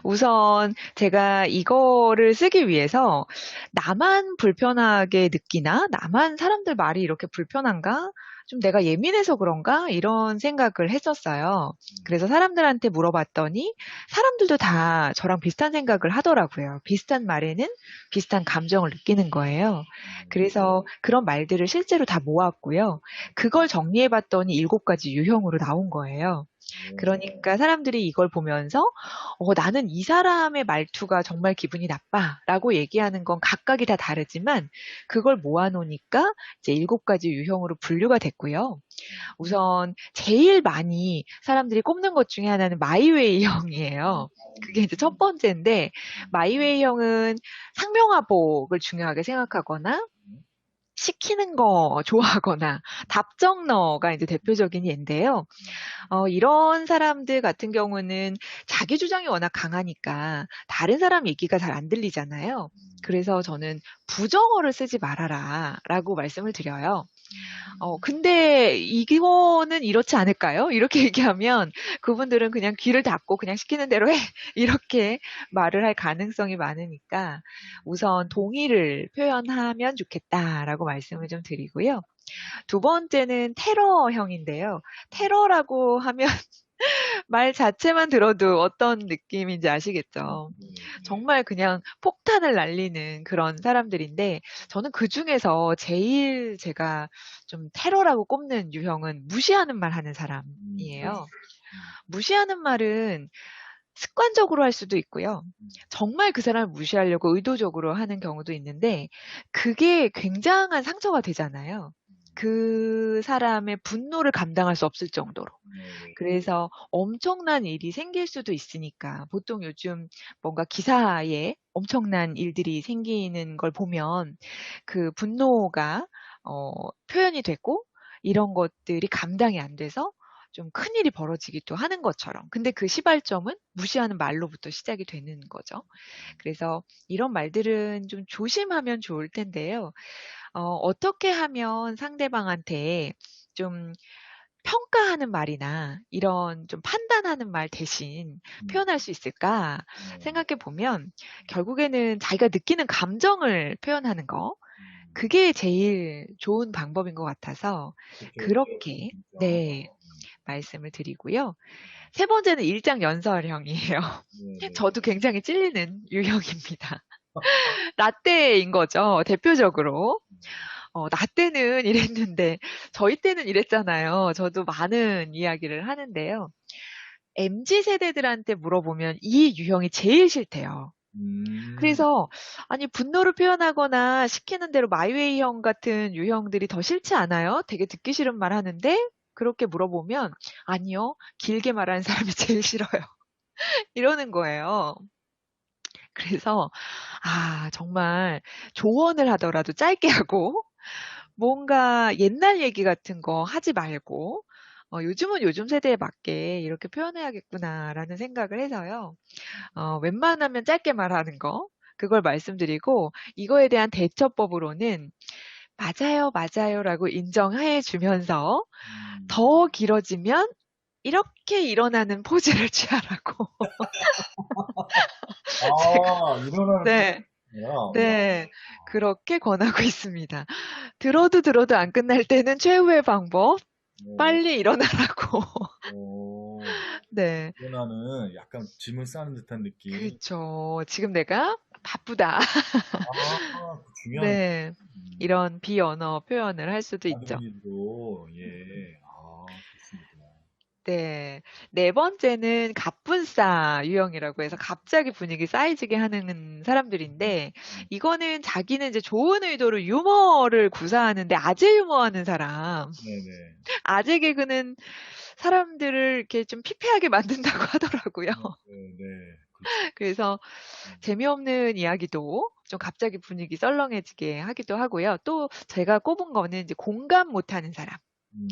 우선 제가 이거를 쓰기 위해서 나만 불편하게 느끼나? 나만 사람들 말이 이렇게 불편한가? 좀 내가 예민해서 그런가? 이런 생각을 했었어요. 그래서 사람들한테 물어봤더니 사람들도 다 저랑 비슷한 생각을 하더라고요. 비슷한 말에는 비슷한 감정을 느끼는 거예요. 그래서 그런 말들을 실제로 다 모았고요. 그걸 정리해봤더니 7가지 유형으로 나온 거예요. 그러니까 사람들이 이걸 보면서 나는 이 사람의 말투가 정말 기분이 나빠라고 얘기하는 건 각각이 다 다르지만 그걸 모아놓으니까 이제 7가지 유형으로 분류가 됐고요. 우선 제일 많이 사람들이 꼽는 것 중에 하나는 마이웨이형이에요. 그게 이제 첫 번째인데 마이웨이형은 상명하복을 중요하게 생각하거나 시키는 거 좋아하거나 답정너가 이제 대표적인 예인데요. 이런 사람들 같은 경우는 자기 주장이 워낙 강하니까 다른 사람 얘기가 잘 안 들리잖아요. 그래서 저는 부정어를 쓰지 말아라 라고 말씀을 드려요. 근데 이거는 이렇지 않을까요? 이렇게 얘기하면 그분들은 그냥 귀를 닫고 그냥 시키는 대로 해! 이렇게 말을 할 가능성이 많으니까 우선 동의를 표현하면 좋겠다라고 말씀을 좀 드리고요. 두 번째는 테러형인데요. 테러라고 하면 말 자체만 들어도 어떤 느낌인지 아시겠죠? 정말 그냥 폭탄을 날리는 그런 사람들인데 저는 그중에서 제일 제가 좀 테러라고 꼽는 유형은 무시하는 말 하는 사람이에요. 무시하는 말은 습관적으로 할 수도 있고요. 정말 그 사람을 무시하려고 의도적으로 하는 경우도 있는데 그게 굉장한 상처가 되잖아요. 그 사람의 분노를 감당할 수 없을 정도로. 그래서 엄청난 일이 생길 수도 있으니까 보통 요즘 뭔가 기사에 엄청난 일들이 생기는 걸 보면 그 분노가 표현이 되고 이런 것들이 감당이 안 돼서 좀 큰일이 벌어지기도 하는 것처럼. 근데 그 시발점은 무시하는 말로부터 시작이 되는 거죠. 그래서 이런 말들은 좀 조심하면 좋을 텐데요. 어떻게 하면 상대방한테 좀 평가하는 말이나 이런 좀 판단하는 말 대신 표현할 수 있을까 생각해 보면 결국에는 자기가 느끼는 감정을 표현하는 거 그게 제일 좋은 방법인 것 같아서 그렇게 네 말씀을 드리고요. 세 번째는 일장연설형이에요. 저도 굉장히 찔리는 유형입니다. 라떼인 거죠, 대표적으로. 나 때는 이랬는데, 저희 때는 이랬잖아요. 저도 많은 이야기를 하는데요. MZ 세대들한테 물어보면 이 유형이 제일 싫대요. 그래서, 아니, 분노를 표현하거나 시키는 대로 마이웨이형 같은 유형들이 더 싫지 않아요? 되게 듣기 싫은 말 하는데, 그렇게 물어보면, 아니요, 길게 말하는 사람이 제일 싫어요. 이러는 거예요. 그래서, 정말 조언을 하더라도 짧게 하고, 뭔가 옛날 얘기 같은 거 하지 말고, 요즘은 요즘 세대에 맞게 이렇게 표현해야겠구나라는 생각을 해서요. 웬만하면 짧게 말하는 거, 그걸 말씀드리고, 이거에 대한 대처법으로는 맞아요, 맞아요라고 인정해 주면서 더 길어지면 이렇게 일어나는 포즈를 취하라고. 제가, 일어나는 네, 포즈야. 네, 그렇게 권하고 있습니다. 들어도 안 끝날 때는 최후의 방법, 오, 빨리 일어나라고. 오, 네. 일어나는 약간 짐을 싸는 듯한 느낌. 그쵸. 지금 내가 바쁘다. 그 중요한, 네. 이런 비언어 표현을 할 수도 있죠. 아드리브로, 예. 좋습니다. 네. 네 번째는 갑분싸 유형이라고 해서 갑자기 분위기 싸해지게 하는 사람들인데, 이거는 자기는 이제 좋은 의도로 유머를 구사하는데 아재 유머하는 사람. 네네. 아재 개그는 사람들을 이렇게 좀 피폐하게 만든다고 하더라고요. 네. 그렇죠. 그래서 재미없는 이야기도 좀 갑자기 분위기 썰렁해지게 하기도 하고요. 또 제가 꼽은 거는 이제 공감 못하는 사람. 음,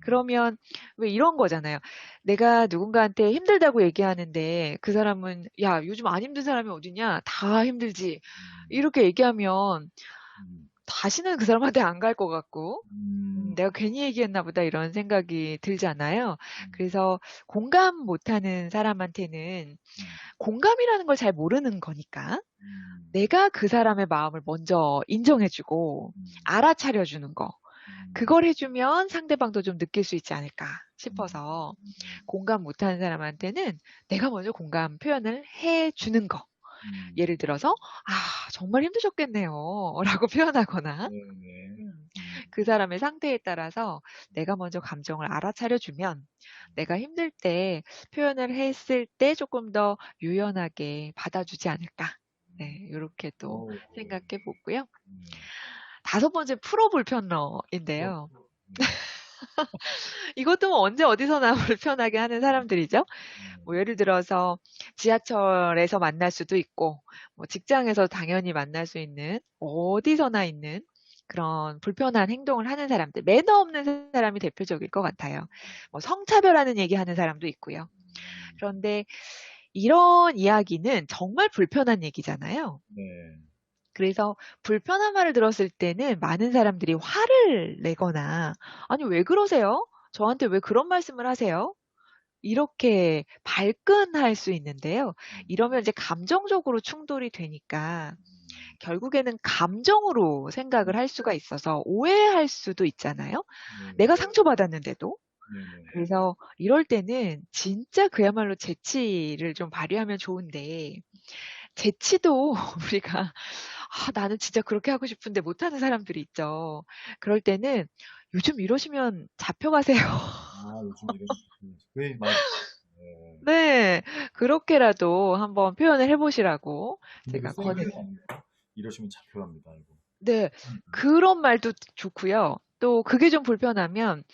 그러면 왜 이런 거잖아요. 내가 누군가한테 힘들다고 얘기하는데 그 사람은 야, 요즘 안 힘든 사람이 어디냐? 다 힘들지. 음, 이렇게 얘기하면 음. 다시는 그 사람한테 안 갈 것 같고, 음, 내가 괜히 얘기했나 보다 이런 생각이 들잖아요. 음, 그래서 공감 못하는 사람한테는 음, 공감이라는 걸 잘 모르는 거니까 음, 내가 그 사람의 마음을 먼저 인정해주고 음, 알아차려주는 거. 음, 그걸 해주면 상대방도 좀 느낄 수 있지 않을까 음, 싶어서 음, 공감 못하는 사람한테는 내가 먼저 공감 표현을 해주는 거. 예를 음. 들어서, 정말 힘드셨겠네요. 라고 표현하거나, 네네. 음, 음, 그 사람의 상태에 따라서 내가 먼저 감정을 알아차려주면 내가 힘들 때 표현을 했을 때 조금 더 유연하게 받아주지 않을까. 네, 이렇게 또 어우, 생각해 보고요. 네. 다섯 번째 프로 그럼, 불편러인데요. 음, 이것도 뭐 언제 어디서나 불편하게 하는 사람들이죠. 뭐 음, 예를 들어서 지하철에서 만날 수도 있고, 뭐 직장에서 당연히 만날 수 있는, 어디서나 있는 그런 불편한 행동을 하는 사람들, 매너 없는 사람이 대표적일 것 같아요. 뭐 성차별하는 얘기하는 사람도 있고요. 그런데 이런 이야기는 정말 불편한 얘기잖아요. 네. 그래서 불편한 말을 들었을 때는 많은 사람들이 화를 내거나, 아니, 왜 그러세요? 저한테 왜 그런 말씀을 하세요? 이렇게 발끈할 수 있는데요. 이러면 이제 감정적으로 충돌이 되니까 결국에는 감정으로 생각을 할 수가 있어서 오해할 수도 있잖아요. 네. 내가 상처받았는데도. 네네. 그래서 이럴 때는 진짜 그야말로 재치를 좀 발휘하면 좋은데, 재치도 우리가, 나는 진짜 그렇게 하고 싶은데 못하는 사람들이 있죠. 그럴 때는 요즘 이러시면 잡혀가세요. 아, 요즘 이런, 왜, 맞아. 네. 네, 그렇게라도 한번 표현을 해보시라고 근데 그 제가 센 게 권해드립니다. 아니에요? 이러시면 잡혀갑니다, 이거. 네, 음, 그런 말도 좋고요. 또 그게 좀 불편하면,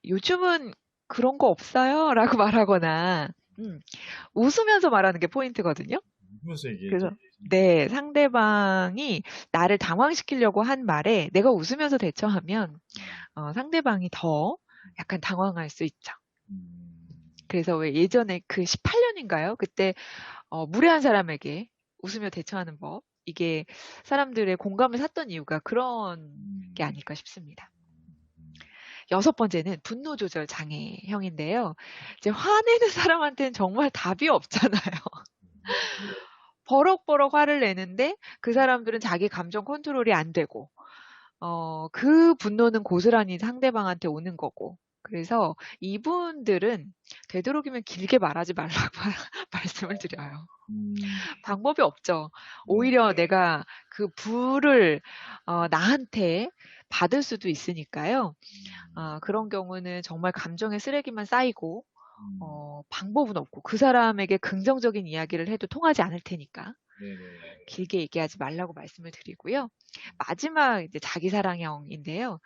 요즘은 그런 거 없어요? 라고 말하거나, 웃으면서 말하는 게 포인트거든요. 웃으면서 얘기해야죠. 그래서, 네, 상대방이 나를 당황시키려고 한 말에 내가 웃으면서 대처하면, 음, 상대방이 더 약간 당황할 수 있죠. 음, 그래서 왜 예전에 그 18년인가요? 그때 무례한 사람에게 웃으며 대처하는 법. 이게 사람들의 공감을 샀던 이유가 그런 게 음, 아닐까 싶습니다. 음, 여섯 번째는 분노 조절 장애형인데요. 이제 화내는 사람한테는 정말 답이 없잖아요. 버럭버럭 화를 내는데 그 사람들은 자기 감정 컨트롤이 안 되고, 그 분노는 고스란히 상대방한테 오는 거고. 그래서 이분들은 되도록이면 길게 말하지 말라고 말씀을 드려요. 음, 방법이 없죠. 네. 오히려 내가 그 불을 나한테 받을 수도 있으니까요. 음, 그런 경우는 정말 감정의 쓰레기만 쌓이고 음, 방법은 없고 그 사람에게 긍정적인 이야기를 해도 통하지 않을 테니까 네네. 길게 얘기하지 말라고 말씀을 드리고요. 마지막 이제 자기사랑형인데요.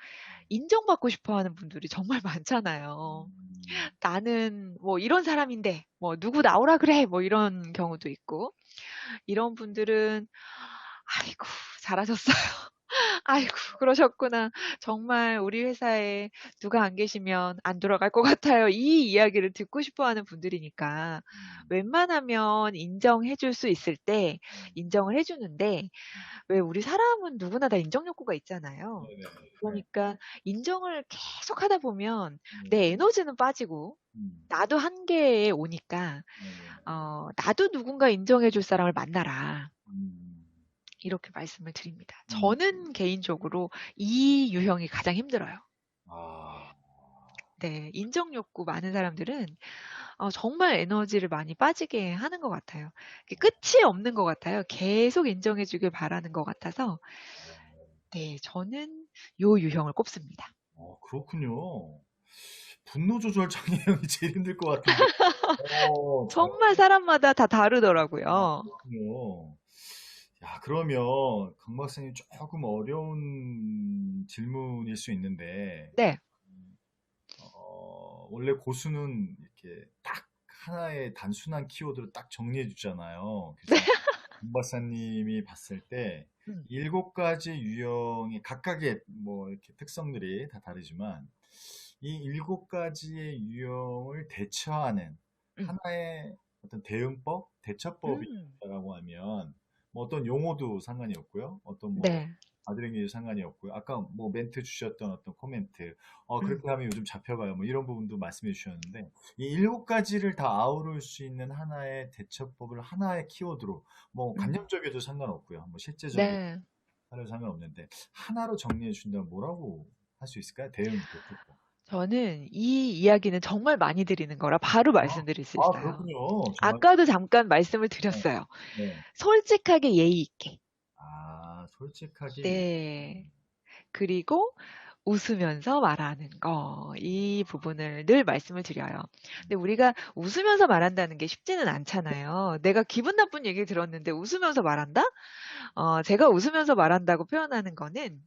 인정받고 싶어 하는 분들이 정말 많잖아요. 음, 나는 뭐 이런 사람인데 뭐 누구 나오라 그래 뭐 이런 경우도 있고 이런 분들은 아이고, 잘하셨어요. 아이고, 그러셨구나. 정말 우리 회사에 누가 안 계시면 안 돌아갈 것 같아요. 이 이야기를 듣고 싶어 하는 분들이니까 음, 웬만하면 인정해 줄 수 있을 때 인정을 해 주는데 왜 우리 사람은 누구나 다 인정 욕구가 있잖아요. 네네. 그러니까 인정을 계속 하다 보면 네. 내 에너지는 빠지고 음, 나도 한계에 오니까 네네. 나도 누군가 인정해 줄 사람을 만나라. 음, 이렇게 말씀을 드립니다. 음, 저는 개인적으로 이 유형이 가장 힘들어요. 아, 네, 인정 욕구 많은 사람들은 정말 에너지를 많이 빠지게 하는 것 같아요. 끝이 없는 것 같아요. 계속 인정해 주길 바라는 것 같아서 네, 저는 요 유형을 꼽습니다. 그렇군요. 분노 조절 장애형이 제일 힘들 것 같은데. 잘, 정말 사람마다 다 아, 다르더라고요. 그렇군요. 야, 그러면 강 박사님 조금 어려운 질문일 수 있는데, 네. 원래 고수는 이렇게 딱 하나의 단순한 키워드로 딱 정리해 주잖아요. 그래서 강 박사님이 봤을 때 음, 일곱 가지 유형의 각각의 뭐 이렇게 특성들이 다 다르지만 이 일곱 가지의 유형을 대처하는 음, 하나의 어떤 대응법, 대처법이 음. 있다라고 하면 뭐 어떤 용어도 상관이 없고요. 어떤 뭐 네. 아들에게도 상관이 없고요. 아까 뭐 멘트 주셨던 어떤 코멘트, 음, 그렇게 하면 요즘 잡혀가요. 뭐 이런 부분도 말씀해 주셨는데, 이 일곱 가지를 다 아우를 수 있는 하나의 대처법을 하나의 키워드로, 뭐 음. 간접적이어도 상관없고요. 뭐 실제적으로 네. 하려도 상관없는데, 하나로 정리해 준다면 뭐라고 할 수 있을까요? 대응 대처법. 저는 이 이야기는 정말 많이 드리는 거라 바로 아, 말씀드릴 수 있어요. 그렇군요. 정말. 아까도 잠깐 말씀을 네. 드렸어요. 네. 솔직하게 예의 있게. 솔직하게. 네. 그리고 웃으면서 말하는 거. 이 부분을 늘 말씀을 드려요. 근데 우리가 웃으면서 말한다는 게 쉽지는 않잖아요. 내가 기분 나쁜 얘기 들었는데 웃으면서 말한다? 제가 웃으면서 말한다고 표현하는 거는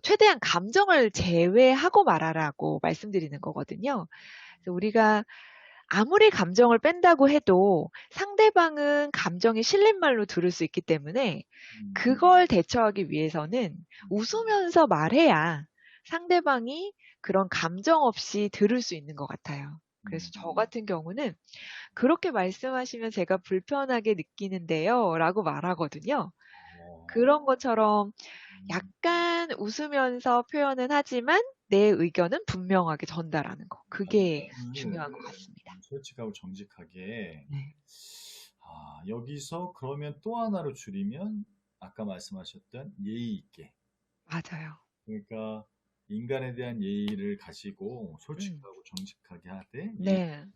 최대한 감정을 제외하고 말하라고 말씀드리는 거거든요. 그래서 우리가 아무리 감정을 뺀다고 해도 상대방은 감정이 실린 말로 들을 수 있기 때문에 음, 그걸 대처하기 위해서는 음, 웃으면서 말해야 상대방이 그런 감정 없이 들을 수 있는 것 같아요. 그래서 음, 저 같은 경우는 그렇게 말씀하시면 제가 불편하게 느끼는데요. 라고 말하거든요. 어, 그런 것처럼 음, 약간 웃으면서 표현은 하지만 내 의견은 분명하게 전달하는 거. 그게 감정을 중요한 것 같습니다. 솔직하고 정직하게. 네. 여기서 그러면 또 하나로 줄이면 아까 말씀하셨던 예의 있게. 맞아요. 그러니까 인간에 대한 예의를 가지고 음. 솔직하고 정직하게 하되 예의 네.